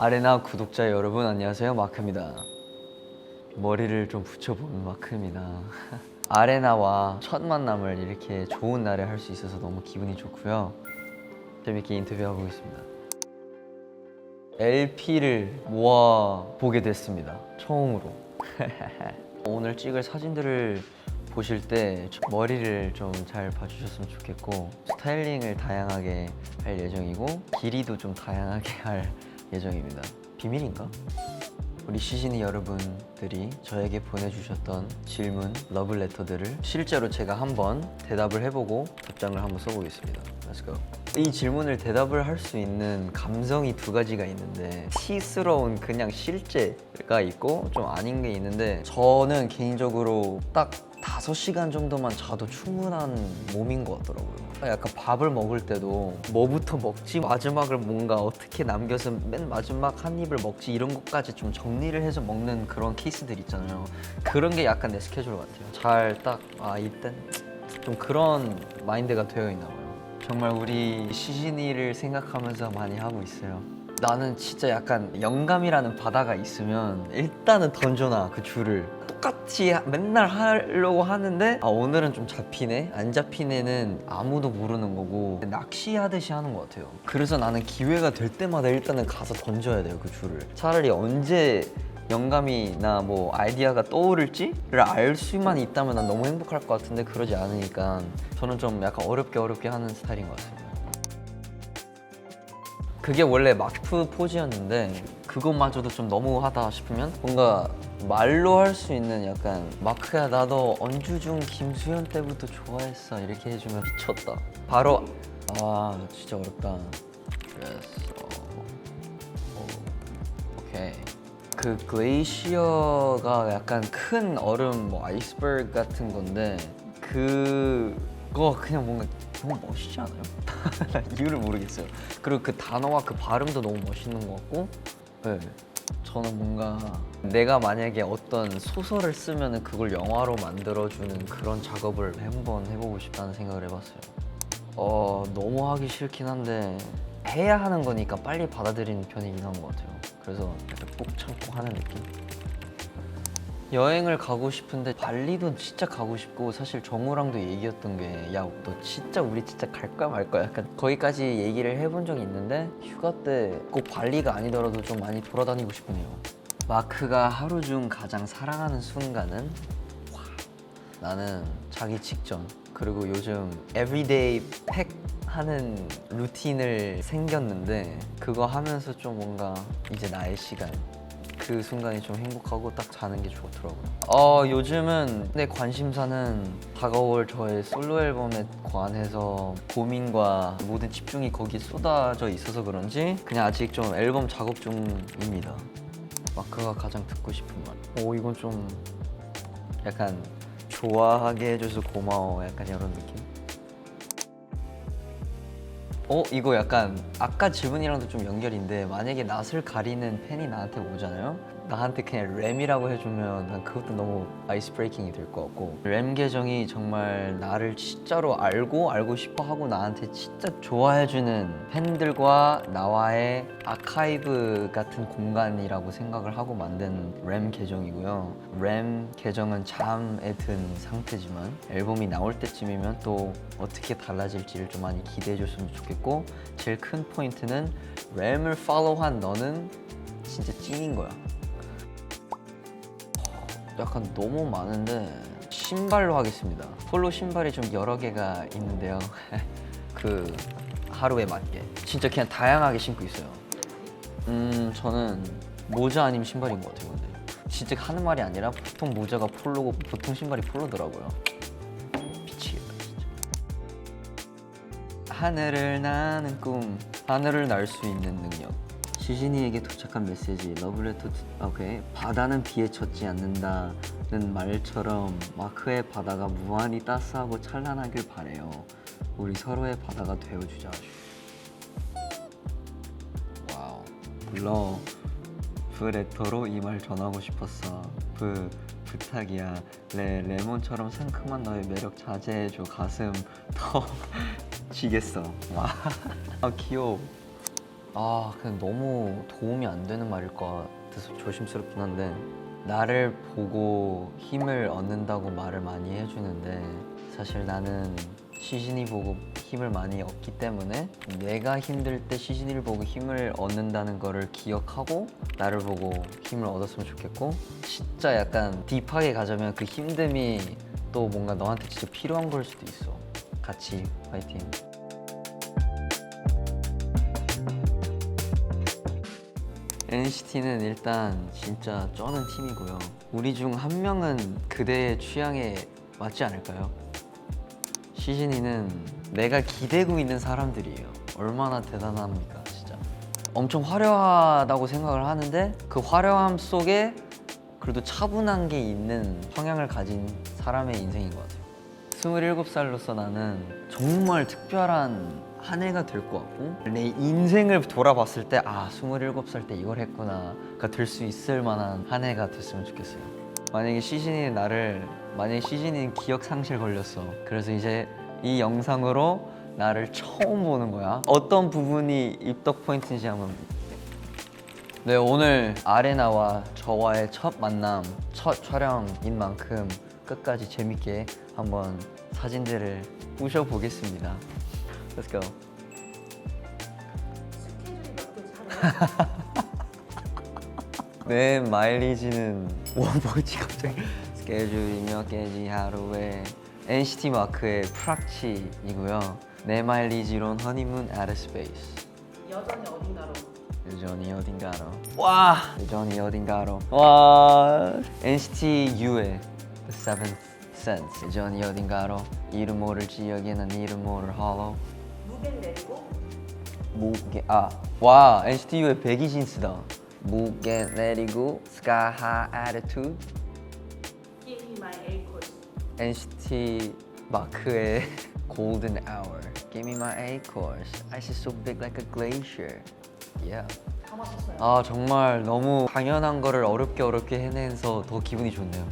아레나 구독자 여러분 안녕하세요, 마크입니다. 머리를 좀 붙여보는 마크입니다. 아레나와 첫 만남을 이렇게 좋은 날에 할 수 있어서 너무 기분이 좋고요. 재밌게 인터뷰하고 있습니다. LP를 모아 보게 됐습니다. 처음으로. 오늘 찍을 사진들을 보실 때 머리를 좀 잘 봐주셨으면 좋겠고, 스타일링을 다양하게 할 예정이고 길이도 좀 다양하게 할 예정입니다. 비밀인가? 우리 시즈니 여러분들이 저에게 보내주셨던 질문, 러블레터들을 실제로 제가 한번 대답을 해보고 답장을 한번 써보겠습니다. Let's go. 이 질문을 대답을 할 수 있는 감성이 두 가지가 있는데, 티스러운 그냥 실제가 있고 좀 아닌 게 있는데, 저는 개인적으로 딱 5시간 정도만 자도 충분한 몸인 것 같더라고요. 약간 밥을 먹을 때도 뭐부터 먹지, 마지막을 뭔가 어떻게 남겨서 맨 마지막 한 입을 먹지, 이런 것까지 좀 정리를 해서 먹는 그런 케이스들 있잖아요. 그런 게 약간 내 스케줄 같아요. 잘 딱 이땐 좀 그런 마인드가 되어 있나 봐요. 정말 우리 시즈니를 생각하면서 많이 하고 있어요. 나는 진짜 약간 영감이라는 바다가 있으면 일단은 던져놔, 그 줄을. 똑같이 맨날 하려고 하는데 오늘은 좀 잡히네? 안 잡히네는 아무도 모르는 거고, 낚시하듯이 하는 것 같아요. 그래서 나는 기회가 될 때마다 일단은 가서 던져야 돼요, 그 줄을. 차라리 언제 영감이나 뭐 아이디어가 떠오를지를 알 수만 있다면 난 너무 행복할 것 같은데, 그러지 않으니까 저는 좀 약간 어렵게 하는 스타일인 것 같습니다. 그게 원래 마크 포즈였는데 그것마저도 좀 너무하다 싶으면 뭔가 말로 할 수 있는, 약간 마크야 나도 언주중 김수현 때부터 좋아했어 이렇게 해주면 미쳤다. 바로 진짜 어렵다. Yes. 오케이. 그 글레이시어가 약간 큰 얼음, 뭐 아이스버그 같은 건데, 그거 그냥 뭔가 너무 멋있지 않아요? 이유를 모르겠어요. 그리고 그 단어와 그 발음도 너무 멋있는 것 같고, 네. 저는 뭔가 내가 만약에 어떤 소설을 쓰면 그걸 영화로 만들어주는 그런 작업을 한번 해보고 싶다는 생각을 해봤어요. 너무 하기 싫긴 한데 해야 하는 거니까 빨리 받아들이는 편이긴 한 것 같아요. 그래서 약간 꾹 참고 하는 느낌? 여행을 가고 싶은데 발리도 진짜 가고 싶고, 사실 정우랑도 얘기했던 게, 야 너 진짜 우리 진짜 갈 거야 말 거야, 약간 거기까지 얘기를 해본 적이 있는데, 휴가 때 꼭 발리가 아니더라도 좀 많이 돌아다니고 싶네요. 마크가 하루 중 가장 사랑하는 순간은? 나는 자기 직전, 그리고 요즘 에브리데이 팩 하는 루틴을 생겼는데, 그거 하면서 좀 뭔가 이제 나의 시간, 그 순간이 좀 행복하고 딱 자는 게 좋더라고요. 요즘은 내 관심사는 다가올 저의 솔로 앨범에 관해서 고민과 모든 집중이 거기에 쏟아져 있어서 그런지 그냥 아직 좀 앨범 작업 중입니다. 마크가 가장 듣고 싶은 말. 이건 좀 약간 좋아하게 해줘서 고마워, 약간 이런 느낌? 이거 약간 아까 질문이랑도 좀 연결인데, 만약에 낯을 가리는 팬이 나한테 오잖아요? 나한테 그냥 램이라고 해주면 난 그것도 너무 아이스 브레이킹이 될 것 같고, 램 계정이 정말 나를 진짜로 알고 싶어 하고 나한테 진짜 좋아해주는 팬들과 나와의 아카이브 같은 공간이라고 생각을 하고 만든 램 계정이고요. 램 계정은 잠에 든 상태지만 앨범이 나올 때쯤이면 또 어떻게 달라질지를 좀 많이 기대해줬으면 좋겠고, 제일 큰 포인트는 램을 팔로우한 너는 진짜 찐인 거야. 약간 너무 많은데 신발로 하겠습니다. 폴로 신발이 좀 여러 개가 있는데요. 그 하루에 맞게 진짜 그냥 다양하게 신고 있어요. 저는 모자 아니면 신발인 것 같아요. 근데 진짜 하는 말이 아니라 보통 모자가 폴로고 보통 신발이 폴로더라고요. 미치겠다 진짜. 하늘을 나는 꿈, 하늘을 날 수 있는 능력. 시즈니에게 도착한 메시지, 러브레터. 오케이. 바다는 비에 젖지 않는다는 말처럼 마크의 바다가 무한히 따스하고 찬란하길 바래요. 우리 서로의 바다가 되어주자. 와우. 러브레터로 이 말 전하고 싶었어. 부탁이야. 레몬처럼 상큼한 너의 매력 자제해줘. 가슴 더 지겠어. 와. 귀여워. 그냥 너무 도움이 안 되는 말일 것 같아서 조심스럽긴 한데 나를 보고 힘을 얻는다고 말을 많이 해주는데 사실 나는 시즌이 보고 힘을 많이 얻기 때문에 내가 힘들 때 시즌이를 보고 힘을 얻는다는 거를 기억하고 나를 보고 힘을 얻었으면 좋겠고 진짜 약간 딥하게 가자면 그 힘듦이 또 뭔가 너한테 진짜 필요한 걸 수도 있어. 같이 파이팅. NCT는 일단 진짜 쩌는 팀이고요. 우리 중 한 명은 그대의 취향에 맞지 않을까요? 시즌이는 내가 기대고 있는 사람들이에요. 얼마나 대단합니까, 진짜. 엄청 화려하다고 생각을 하는데 그 화려함 속에 그래도 차분한 게 있는 성향을 가진 사람의 인생인 것 같아요. 27살로서 나는 정말 특별한 한 해가 될 것 같고 내 인생을 돌아봤을 때 27살 때 이걸 했구나가 될 수 있을 만한 한 해가 됐으면 좋겠어요. 만약에 시즌이는 기억 상실 걸렸어. 그래서 이제 이 영상으로 나를 처음 보는 거야. 어떤 부분이 입덕 포인트인지 한번. 네, 오늘 아레나와 저와의 첫 만남, 첫 촬영인 만큼 끝까지 재밌게 한번 사진들을 부셔보겠습니다. Let's go. 스케줄이 몇 개지 하루에? 내 마일리지는 뭐지 갑자기 스케줄이 몇 개지 하루에 NCT 마크의 프락치이고요. 내 마일리지론 허니문 아트 스페이스. 여전히 어딘가로. 여전히 어딘가로. 와 여전히 어딘가로. 와 NCT U의 The Seventh Sense. 여전히 어딘가로. 이름 모를지 여기는 이름 모를 hollow. 무게를 내리고 무게 와 NCT U의 백이진스다. 무게 내리고 Sky High Attitude. Give me my A course. NCT 마크의 Golden Hour. Give me my A course. Ice is so big like a glacier. Yeah. 다 맞췄어요. 정말 너무 당연한 거를 어렵게 해내서 더 기분이 좋네요.